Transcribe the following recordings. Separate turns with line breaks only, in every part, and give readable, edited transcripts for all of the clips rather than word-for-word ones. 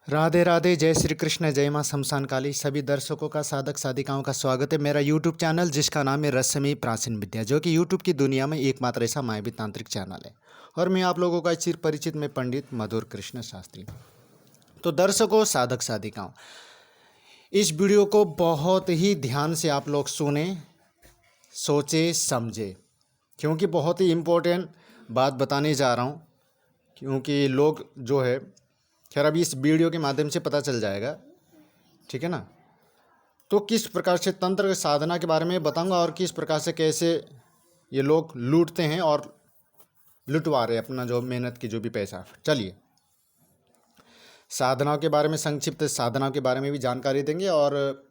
राधे राधे, जय श्री कृष्ण, जय मां शमशान काली। सभी दर्शकों का, साधक साधिकाओं का स्वागत है मेरा यूट्यूब चैनल जिसका नाम है रहस्यमयी प्राचीन विद्या, जो कि यूट्यूब की दुनिया में एकमात्र ऐसा मायावी तांत्रिक चैनल है। और मैं आप लोगों का चिर परिचित में पंडित मधुर कृष्ण शास्त्री। तो दर्शकों, साधक साधिकाओं, इस वीडियो को बहुत ही ध्यान से आप लोग सुने, सोचे, समझे, क्योंकि बहुत ही इम्पोर्टेंट बात बताने जा रहा हूँ। क्योंकि लोग जो है, खैर अभी इस वीडियो के माध्यम से पता चल जाएगा, ठीक है ना। तो किस प्रकार से तंत्र साधना के बारे में बताऊंगा और किस प्रकार से कैसे ये लोग लूटते हैं और लुटवा रहे हैं अपना जो मेहनत की जो भी पैसा। चलिए, साधनाओं के बारे में, संक्षिप्त साधनाओं के बारे में भी जानकारी देंगे। और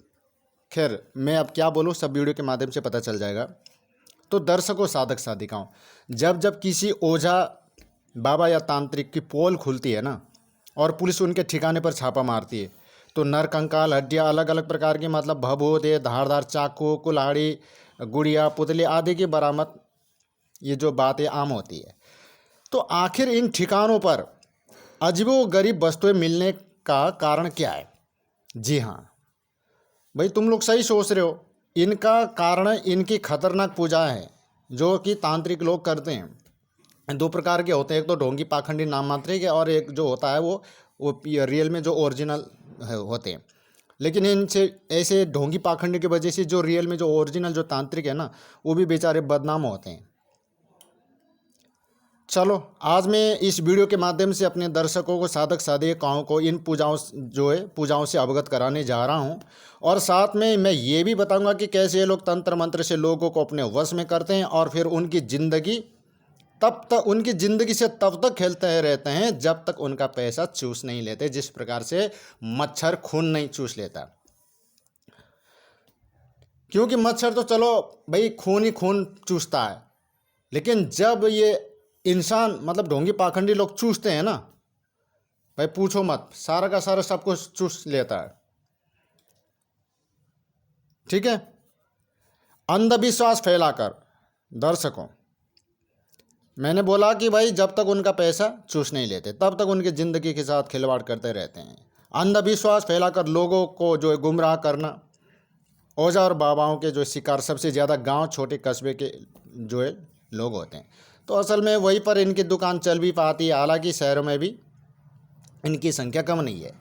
खैर मैं अब क्या बोलूँ, सब वीडियो के माध्यम से पता चल जाएगा। तो दर्शकों, साधक साधिकाओं, जब जब किसी ओझा बाबा या तांत्रिक की पोल खुलती है ना, और पुलिस उनके ठिकाने पर छापा मारती है, तो नर कंकाल, हड्डियाँ, अलग अलग प्रकार की, मतलब भभूत, धारदार चाकू, कुल्हाड़ी, गुड़िया, पुतले आदि की बरामद, ये जो बातें आम होती है। तो आखिर इन ठिकानों पर अजीबोगरीब वस्तुएं मिलने का कारण क्या है? जी हाँ भाई, तुम लोग सही सोच रहे हो। इनका कारण इनकी खतरनाक पूजा है जो कि तांत्रिक लोग करते हैं। दो प्रकार के होते हैं, एक तो ढोंगी पाखंडी नाम मात्र के, और एक जो होता है वो रियल में जो ओरिजिनल होते हैं। लेकिन इनसे ऐसे ढोंगी पाखंडी की वजह से जो रियल में जो ओरिजिनल जो तांत्रिक है ना, वो भी बेचारे बदनाम होते हैं। चलो, आज मैं इस वीडियो के माध्यम से अपने दर्शकों को, साधक साधिकाओं को इन पूजाओं से अवगत कराने जा रहा हूँ। और साथ में मैं ये भी बताऊंगा कि कैसे ये लोग तंत्र मंत्र से लोगों को अपने वश में करते हैं और फिर उनकी ज़िंदगी से तब तक खेलते रहते हैं जब तक उनका पैसा चूस नहीं लेते, जिस प्रकार से मच्छर खून नहीं चूस लेता। क्योंकि मच्छर तो चलो भाई खून ही खून चूसता है, लेकिन जब ये इंसान, मतलब ढोंगी पाखंडी लोग चूसते हैं ना भाई, पूछो मत, सारा का सारा सब कुछ चूस लेता है। ठीक है। अंधविश्वास फैलाकर, दर्शकों, मैंने बोला कि भाई जब तक उनका पैसा चूस नहीं लेते तब तक उनकी ज़िंदगी के साथ खिलवाड़ करते रहते हैं। अंधविश्वास फैलाकर लोगों को जो है गुमराह करना। ओझा और बाबाओं के जो शिकार सबसे ज़्यादा गांव, छोटे कस्बे के जो है लोग होते हैं। तो असल में वहीं पर इनकी दुकान चल भी पाती है, हालांकि शहरों में भी इनकी संख्या कम नहीं है।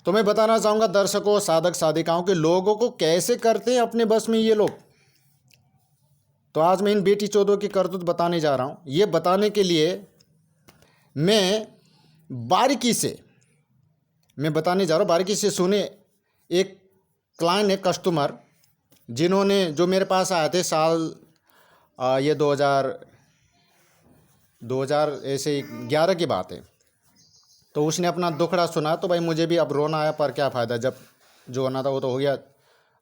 तो मैं बताना चाहूँगा दर्शकों, साधक साधिकाओं के लोगों को कैसे करते हैं अपने बस में ये लोग। तो आज मैं इन बेटी चौधों की करतूत बताने जा रहा हूँ। ये बताने के लिए मैं बारीकी से बताने जा रहा हूँ, बारीकी से सुने। एक क्लाइंट है, कस्टमर, जिन्होंने जो मेरे पास आए थे साल ये 2000 ऐसे 11 की बात है। तो उसने अपना दुखड़ा सुना, तो भाई मुझे भी अब रोना आया, पर क्या फ़ायदा, जब जो होना था वो तो हो गया।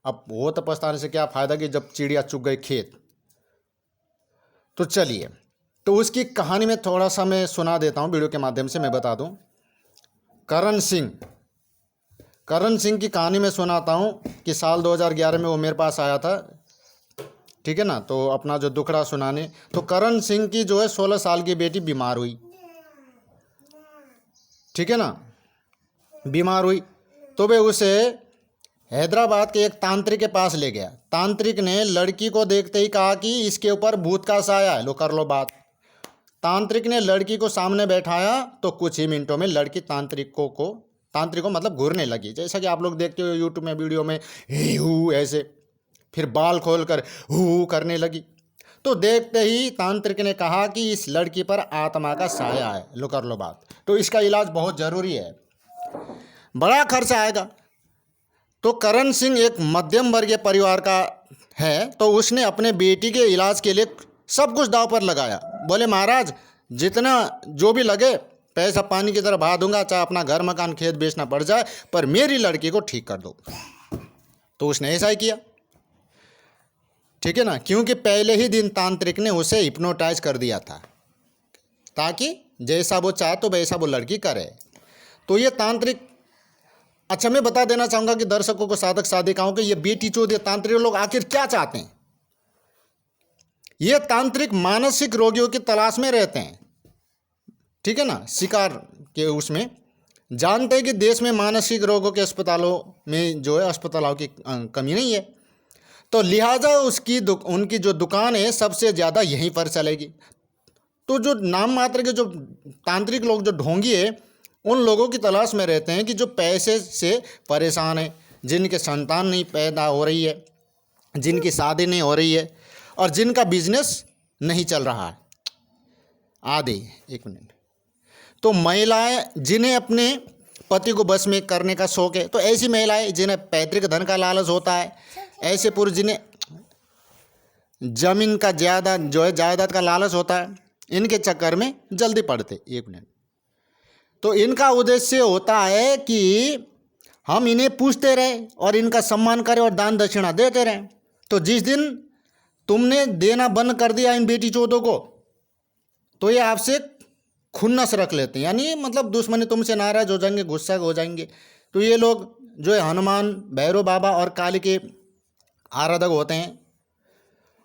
अब वो तो पछताने से क्या फ़ायदा कि जब चिड़िया चुग गई खेत। तो चलिए, तो उसकी कहानी में थोड़ा सा मैं सुना देता हूँ, वीडियो के माध्यम से मैं बता दूँ। करण सिंह की कहानी में सुनाता हूँ कि साल 2011 में वो मेरे पास आया था, ठीक है ना। तो अपना जो दुखड़ा सुनाने, तो करण सिंह की जो है 16 साल की बेटी बीमार हुई, ठीक है ना, बीमार हुई। तो वे उसे हैदराबाद के एक तांत्रिक के पास ले गया। तांत्रिक ने लड़की को देखते ही कहा कि इसके ऊपर भूत का साया है, लो कर लो बात। तांत्रिक ने लड़की को सामने बैठाया तो कुछ ही मिनटों में लड़की तांत्रिक को मतलब घूरने लगी, जैसा कि आप लोग देखते हो यूट्यूब में वीडियो में, ही हू ऐसे, फिर बाल खोलकर हू करने लगी। तो देखते ही तांत्रिक ने कहा कि इस लड़की पर आत्मा का साया है, लो कर लो बात। तो इसका इलाज बहुत ज़रूरी है, बड़ा खर्चा आएगा। तो करण सिंह एक मध्यम वर्गीय परिवार का है, तो उसने अपने बेटी के इलाज के लिए सब कुछ दांव पर लगाया। बोले महाराज, जितना जो भी लगे पैसा पानी की तरह बहा दूंगा, चाहे अपना घर मकान खेत बेचना पड़ जाए, पर मेरी लड़की को ठीक कर दो। तो उसने ऐसा ही किया, ठीक है ना, क्योंकि पहले ही दिन तांत्रिक ने उसे हिप्नोटाइज कर दिया था, ताकि जैसा वो चाहे तो वैसा वो लड़की करे। तो ये तांत्रिक, अच्छा मैं बता देना चाहूँगा कि दर्शकों को, साधक साधिकाओं के, ये बेटी चौधरी तांत्रिक लोग आखिर क्या चाहते हैं। ये तांत्रिक मानसिक रोगियों की तलाश में रहते हैं, ठीक है ना, शिकार के उसमें जानते हैं कि देश में मानसिक रोगों के अस्पतालों में जो है अस्पतालों की कमी नहीं है, तो लिहाजा उनकी जो दुकान है सबसे ज़्यादा यहीं पर चलेगी। तो जो नाम मात्र के जो तांत्रिक लोग, जो ढोंगी है, उन लोगों की तलाश में रहते हैं कि जो पैसे से परेशान है, जिनके संतान नहीं पैदा हो रही है, जिनकी शादी नहीं हो रही है और जिनका बिजनेस नहीं चल रहा है। आदि 1 मिनट। तो महिलाएं जिन्हें अपने पति को बस में करने का शौक है, तो ऐसी महिलाएं जिन्हें पैतृक धन का लालच होता है, ऐसे पुरुष जिन्हें जमीन का ज़्यादा जो है जायदाद का लालच होता है, इनके चक्कर में जल्दी पड़ते। 1 मिनट। तो इनका उद्देश्य होता है कि हम इन्हें पूछते रहे और इनका सम्मान करें और दान दक्षिणा देते रहें। तो जिस दिन तुमने देना बंद कर दिया इन बेटी चौधों को, तो ये आपसे खुन्नस रख लेते हैं, यानी मतलब दुश्मनी, तुमसे नाराज हो जाएंगे, गुस्सा हो जाएंगे। तो ये लोग जो है हनुमान, भैरव बाबा और काली के आराधक होते हैं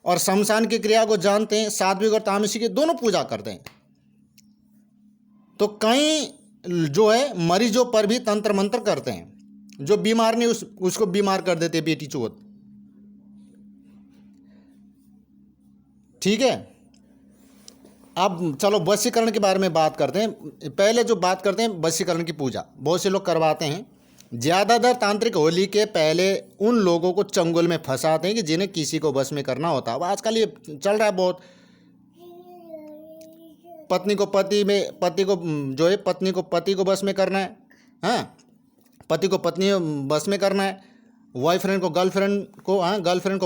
और शमशान की क्रिया को जानते हैं, सात्विक और तामसिक की दोनों पूजा करते हैं। तो कई जो है मरीजों पर भी तंत्र मंत्र करते हैं, जो बीमार नहीं उसको बीमार कर देते बेटी चौथ। ठीक है। अब चलो वशीकरण के बारे में बात करते हैं। पहले जो बात करते हैं वशीकरण की पूजा बहुत से लोग करवाते हैं। ज़्यादातर तांत्रिक होली के पहले उन लोगों को चंगुल में फंसाते हैं कि जिन्हें किसी को बस में करना होता है। अब आजकल ये चल रहा है बहुत, पत्नी को पति को बस में करना है, हाँ, पति को पत्नी बस में करना है, गर्लफ्रेंड को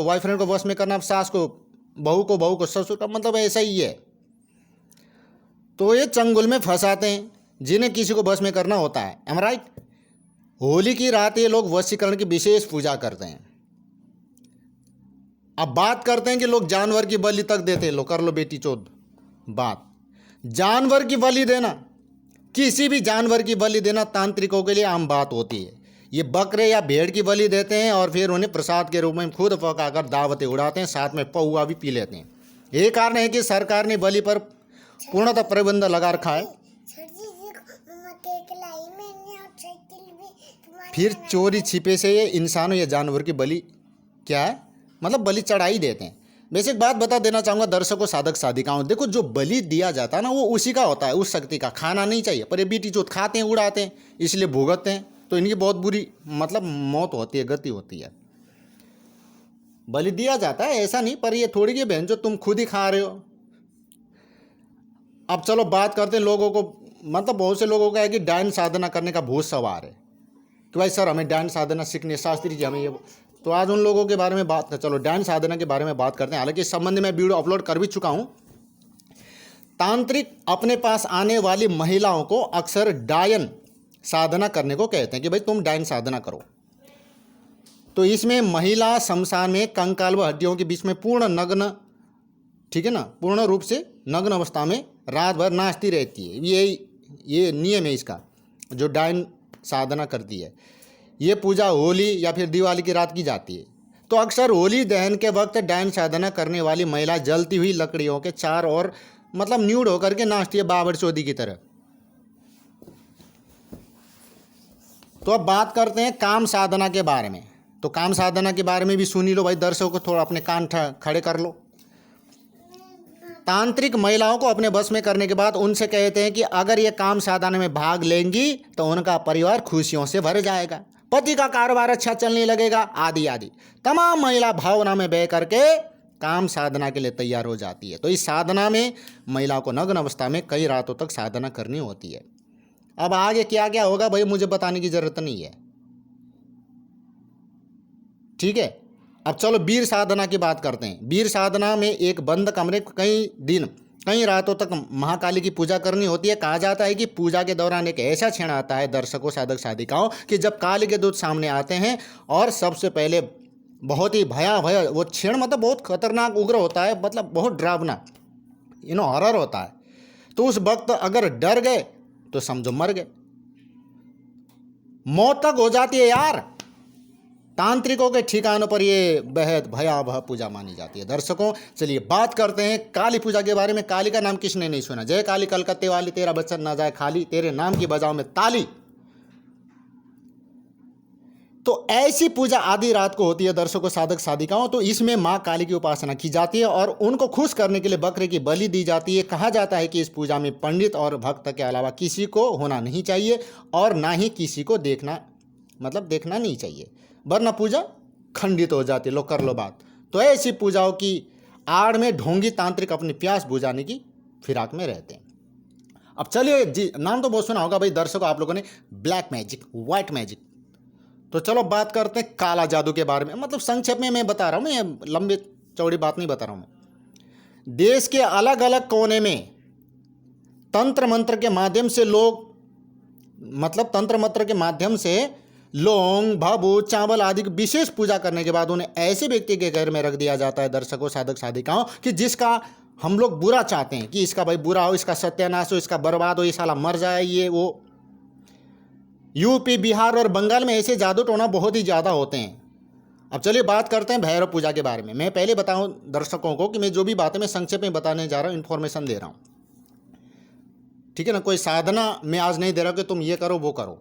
बॉयफ्रेंड को बस में करना है, सास को बहू को ससुर का, मतलब ऐसा ही है। तो ये चंगुल में फंसाते हैं जिन्हें किसी को बस में करना होता है। M right. होली की रात ये लोग वशीकरण की विशेष पूजा करते हैं। अब बात करते हैं कि लोग जानवर की बलि तक देते हैं। लो कर लो बेटी चौथ बात। जानवर की बलि देना, किसी भी जानवर की बलि देना तांत्रिकों के लिए आम बात होती है। ये बकरे या भेड़ की बलि देते हैं और फिर उन्हें प्रसाद के रूप में खुद पकाकर दावतें उड़ाते हैं, साथ में पौआ भी पी लेते हैं। यही कारण है कि सरकार ने बलि पर पूर्णतः प्रतिबंध लगा रखा है। फिर चोरी छिपे से ये इंसानों या जानवर की बलि क्या है, मतलब बलि चढ़ाई देते हैं। बेसिक बात बता देना चाहूँगा दर्शकों, साधक साधिकाओं, देखो जो बलि दिया जाता है ना, वो उसी का होता है, उस शक्ति का। खाना नहीं चाहिए, पर ये बेटी चौथ खाते हैं, उड़ाते हैं, इसलिए भुगतते हैं। तो इनकी बहुत बुरी मतलब मौत होती है, गति होती है। बलि दिया जाता है ऐसा नहीं, पर ये थोड़ी की बहन जो तुम खुद ही खा रहे हो। अब चलो बात करते हैं लोगों को, मतलब बहुत से लोगों का है कि डायन साधना करने का भूत सवार है कि भाई सर हमें डायन साधना सीखनी है, शास्त्री जी हमें ये। तो आज उन लोगों के बारे में बात कर, चलो डायन साधना के बारे में बात करते हैं। हालांकि इस संबंध में वीडियो अपलोड कर भी चुका हूँ। तांत्रिक अपने पास आने वाली महिलाओं को अक्सर डायन साधना करने को कहते हैं कि भाई तुम डायन साधना करो। तो इसमें महिला शमशान में कंकाल व हड्डियों के बीच में पूर्ण नग्न, ठीक है ना, पूर्ण रूप से नग्न अवस्था में रात भर नाचती रहती है। ये नियम है इसका, जो डायन साधना करती है। ये पूजा होली या फिर दिवाली की रात की जाती है। तो अक्सर होली दहन के वक्त डायन साधना करने वाली महिला जलती हुई लकड़ियों के चार ओर मतलब न्यूड होकर के नाचती है, बाबर चौधरी की तरह। तो अब बात करते हैं काम साधना के बारे में। तो काम साधना के बारे में भी सुनी लो भाई, दर्शकों को थोड़ा अपने कान खड़े कर लो। तांत्रिक महिलाओं को अपने बस में करने के बाद उनसे कहते हैं कि अगर ये काम साधना में भाग लेंगी तो उनका परिवार खुशियों से भर जाएगा, पति का कारोबार अच्छा चलने लगेगा, आदि आदि। तमाम महिला भावना में बह करके काम साधना के लिए तैयार हो जाती है। तो इस साधना में महिलाओं को नग्न अवस्था में कई रातों तक साधना करनी होती है। अब आगे क्या क्या होगा भाई मुझे बताने की जरूरत नहीं है, ठीक है। अब चलो वीर साधना की बात करते हैं। वीर साधना में एक बंद कमरे कई रातों तक महाकाली की पूजा करनी होती है। कहा जाता है कि पूजा के दौरान एक ऐसा क्षण आता है दर्शकों, साधक साधिकाओं, कि जब काली के दूत सामने आते हैं और सबसे पहले बहुत ही भयावह वो क्षण, मतलब बहुत खतरनाक उग्र होता है, मतलब बहुत डरावना, हॉरर होता है। तो उस वक्त अगर डर गए तो समझो मर गए, मौत तक हो जाती है यार। तांत्रिकों के ठिकानों पर ये बेहद भयावह पूजा मानी जाती है। दर्शकों, चलिए बात करते हैं काली पूजा के बारे में। काली का नाम किसने नहीं सुना? जय काली कलकत्ते वाली, तेरा बच्चन ना जाए खाली, तेरे नाम की बजाओ में ताली। तो ऐसी पूजा आधी रात को होती है दर्शकों, साधक साधिकाओं। तो इसमें माँ काली की उपासना की जाती है और उनको खुश करने के लिए बकरे की बलि दी जाती है। कहा जाता है कि इस पूजा में पंडित और भक्त के अलावा किसी को होना नहीं चाहिए और ना ही किसी को देखना नहीं चाहिए, वरना पूजा खंडित हो जाती है। लो कर लो बात। तो ऐसी पूजाओं की आड़ में ढोंगी तांत्रिक अपनी प्यास बुझाने की फिराक में रहते हैं। अब चलिए जी, नाम तो बहुत सुना होगा भाई दर्शकों आप लोगों ने, ब्लैक मैजिक, व्हाइट मैजिक। तो चलो बात करते हैं काला जादू के बारे में। संक्षेप में मैं बता रहा हूँ, मैं लंबी चौड़ी बात नहीं बता रहा हूँ मैं। देश के अलग अलग कोने में तंत्र मंत्र के माध्यम से लौंग, भभूत, चावल आदि की विशेष पूजा करने के बाद उन्हें ऐसे व्यक्ति के घर में रख दिया जाता है दर्शकों, साधक साधिकाओं, कि जिसका हम लोग बुरा चाहते हैं कि इसका भाई बुरा हो, इसका सत्यानाश हो, इसका बर्बाद हो, ये साला मर जाए, ये वो। यूपी, बिहार और बंगाल में ऐसे जादू टोना बहुत ही ज़्यादा होते हैं। अब चलिए बात करते हैं भैरव पूजा के बारे में। मैं पहले बताऊं दर्शकों को कि मैं जो भी बातें मैं संक्षेप में बताने जा रहा हूं, इन्फॉर्मेशन दे रहा हूं, ठीक है ना। कोई साधना मैं आज नहीं दे रहा कि तुम ये करो वो करो।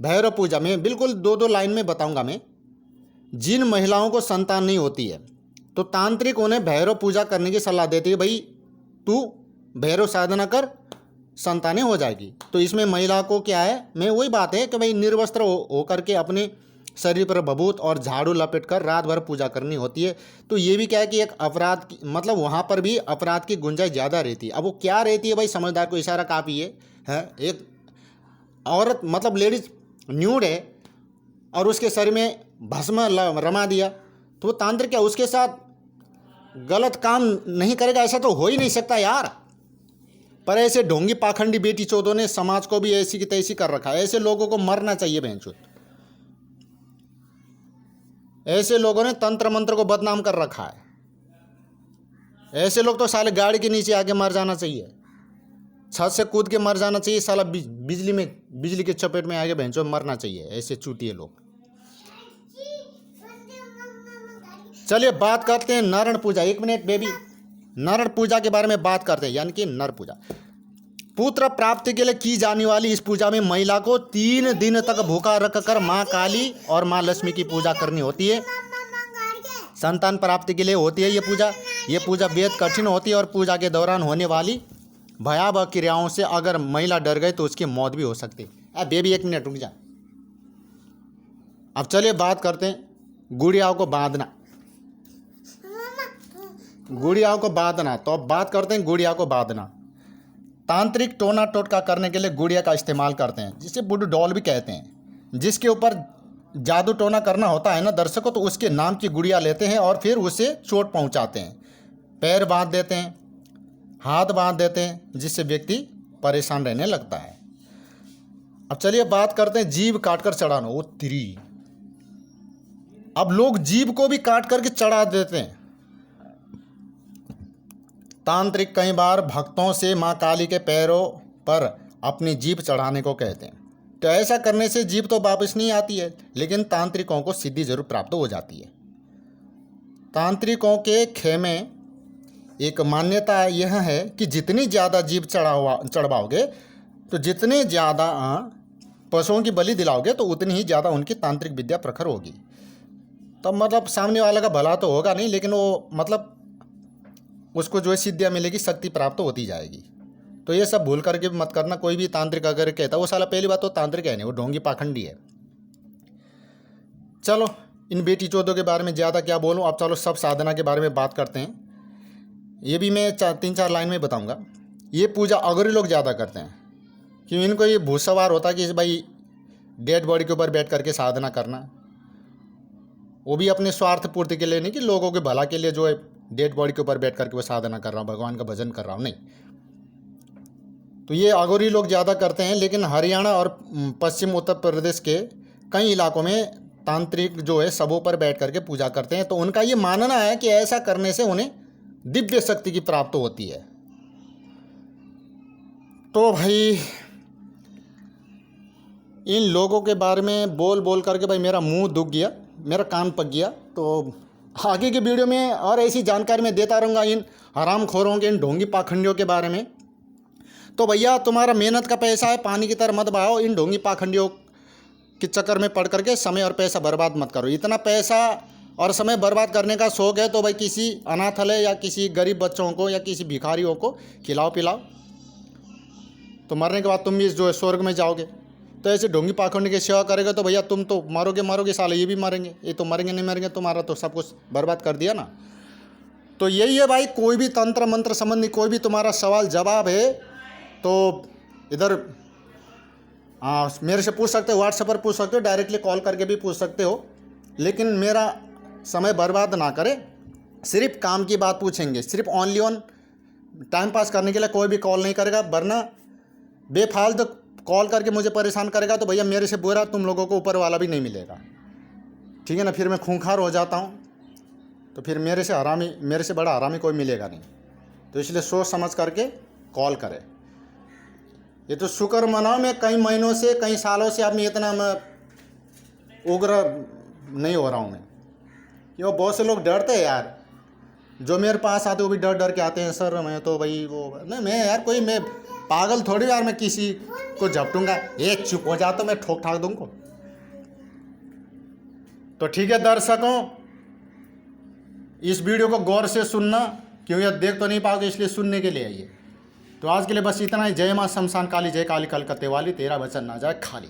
भैरव पूजा में बिल्कुल 2-2 लाइन में बताऊंगा मैं। जिन महिलाओं को संतान नहीं होती है तो तांत्रिक उन्हें भैरव पूजा करने की सलाह देती है, भाई तू भैरव साधना कर, संतानें हो जाएगी। तो इसमें महिला को क्या है, मैं वही बात है कि भाई निर्वस्त्र हो करके अपने शरीर पर भभूत और झाड़ू लपेट कर रात भर पूजा करनी होती है। तो ये भी क्या है कि एक अपराध की वहाँ पर भी अपराध की गुंजाइश ज़्यादा रहती है। अब वो क्या रहती है भाई, समझदार को इशारा काफ़ी है। एक औरत लेडीज न्यूड है और उसके शरीर में भस्म रमा दिया, तो वो तांत्रिक क्या उसके साथ गलत काम नहीं करेगा? ऐसा तो हो ही नहीं सकता यार। पर ऐसे ढोंगी पाखंडी बेटी चोदों ने समाज को भी ऐसी की तैसी कर रखा है। ऐसे लोगों को मरना चाहिए बहनचोद। ऐसे लोगों ने तंत्र मंत्र को बदनाम कर रखा है। ऐसे लोग तो साले गाड़ी के नीचे आके मर जाना चाहिए, छत से कूद के मर जाना चाहिए, साला बिजली के चपेट में आके बहनचोद मरना चाहिए। ऐसे चूतिए लोग। चलिए बात करते हैं नारायण पूजा। 1 मिनट बेबी, नारायण पूजा के बारे में बात करते हैं, यानी कि नर पूजा। पुत्र प्राप्ति के लिए की जाने वाली इस पूजा में महिला को 3 दिन तक भूखा रखकर माँ काली और माँ लक्ष्मी की पूजा करनी होती है। संतान प्राप्ति के लिए होती है ये पूजा बेहद कठिन होती है और पूजा के दौरान होने वाली भयावह क्रियाओं से अगर महिला डर गई तो उसकी मौत भी हो सकती है। बेबी 1 मिनट रुक जा। अब चलिए बात करते हैं गुड़ियाओं को बांधना। तो अब बात करते हैं गुड़िया को बांधना। तांत्रिक टोना टोटका करने के लिए गुड़िया का इस्तेमाल करते हैं, जिसे बुडू डॉल भी कहते हैं। जिसके ऊपर जादू टोना करना होता है ना दर्शकों, तो उसके नाम की गुड़िया लेते हैं और फिर उसे चोट पहुंचाते हैं। पैर बांध देते हैं, हाथ बांध देते हैं, जिससे व्यक्ति परेशान रहने लगता है। अब चलिए बात करते हैं जीभ काट कर चढ़ाना। वो तिरी, अब लोग जीभ को भी काट करके चढ़ा देते हैं। तांत्रिक कई बार भक्तों से माँ काली के पैरों पर अपनी जीभ चढ़ाने को कहते हैं। तो ऐसा करने से जीभ तो वापस नहीं आती है, लेकिन तांत्रिकों को सिद्धि जरूर प्राप्त हो जाती है। तांत्रिकों के खेमे एक मान्यता यह है कि जितनी ज़्यादा जीभ चढ़वाओगे, तो जितने ज़्यादा पशुओं की बलि दिलाओगे, तो उतनी ही ज़्यादा उनकी तांत्रिक विद्या प्रखर होगी। तो सामने वाले का भला तो होगा नहीं, लेकिन वो उसको जो है सिद्धियाँ मिलेगी, शक्ति प्राप्त होती जाएगी। तो ये सब भूल करके मत करना। कोई भी तांत्रिक अगर कहता है वो साला, पहली बात तो तांत्रिक है नहीं, वो ढोंगी पाखंडी है। चलो इन बेटी चौदों के बारे में ज़्यादा क्या बोलूँ। अब चलो सब साधना के बारे में बात करते हैं। ये भी मैं 3-4 लाइन में बताऊँगा। ये पूजा अगोरी लोग ज़्यादा करते हैं, क्योंकि इनको ये भूत सवार होता है कि भाई डेड बॉडी के ऊपर बैठ करके साधना करना, वो भी अपने स्वार्थ पूर्ति के लिए नहीं कि लोगों के भला के लिए जो है डेड बॉडी के ऊपर बैठ करके वो साधना कर रहा हूँ, भगवान का भजन कर रहा हूँ, नहीं। तो ये अगोरी लोग ज़्यादा करते हैं। लेकिन हरियाणा और पश्चिम उत्तर प्रदेश के कई इलाकों में तांत्रिक जो है सबों पर बैठ करके पूजा करते हैं। तो उनका ये मानना है कि ऐसा करने से उन्हें दिव्य शक्ति की प्राप्त होती है। तो भाई इन लोगों के बारे में बोल बोल करके भाई मेरा मुंह दुख गया, मेरा कान पक गया। तो आगे की वीडियो में और ऐसी जानकारी मैं देता रहूँगा इन हरामखोरों के, इन ढोंगी पाखंडियों के बारे में। तो भैया तुम्हारा मेहनत का पैसा है, पानी की तरह मत बहाओ। इन ढोंगी पाखंडियों के चक्कर में पड़ करके समय और पैसा बर्बाद मत करो। इतना पैसा और समय बर्बाद करने का शौक है तो भाई किसी अनाथालय या किसी गरीब बच्चों को या किसी भिखारियों को खिलाओ पिलाओ, तो मरने के बाद तुम भी जो है स्वर्ग में जाओगे। तो ऐसे ढोंगी पाखंडी की सेवा करेगा तो भैया तुम तो मरोगे साले, ये भी मरेंगे, ये तो मरेंगे नहीं मरेंगे, तुम्हारा तो सब कुछ बर्बाद कर दिया ना। तो यही है भाई, कोई भी तंत्र मंत्र संबंधी कोई भी तुम्हारा सवाल जवाब है तो इधर मेरे से पूछ सकते हो, व्हाट्सएप पर पूछ सकते हो, डायरेक्टली कॉल करके भी पूछ सकते हो। लेकिन मेरा समय बर्बाद ना करें, सिर्फ काम की बात पूछेंगे, सिर्फ ओनली ऑन टाइम पास करने के लिए कोई भी कॉल नहीं करेगा। वरना बेफालतू कॉल करके मुझे परेशान करेगा तो भैया मेरे से बुरा तुम लोगों को ऊपर वाला भी नहीं मिलेगा, ठीक है ना। फिर मैं खूंखार हो जाता हूँ, तो फिर मेरे से बड़ा हरामी कोई मिलेगा नहीं। तो इसलिए सोच समझ करके कॉल करें। ये तो शुक्र मनाओ मैं कई महीनों से, कई सालों से अब मैं इतना उग्र नहीं हो रहा हूँ मैं। क्यों, बहुत से लोग डरते हैं यार, जो मेरे पास आते वो भी डर डर के आते हैं, सर मैं तो भाई वो नहीं, मैं यार कोई मैं पागल थोड़ी यार, मैं किसी को झपटूंगा, ये चुप हो जा तो मैं ठोक ठाक दूंगा। तो ठीक है दर्शकों, इस वीडियो को गौर से सुनना, क्योंकि देख तो नहीं पाओगे इसलिए सुनने के लिए आइए। तो आज के लिए बस इतना ही। जय मां शमशान काली, जय काली कलकत्ते वाली, तेरा वचन ना जाए खाली।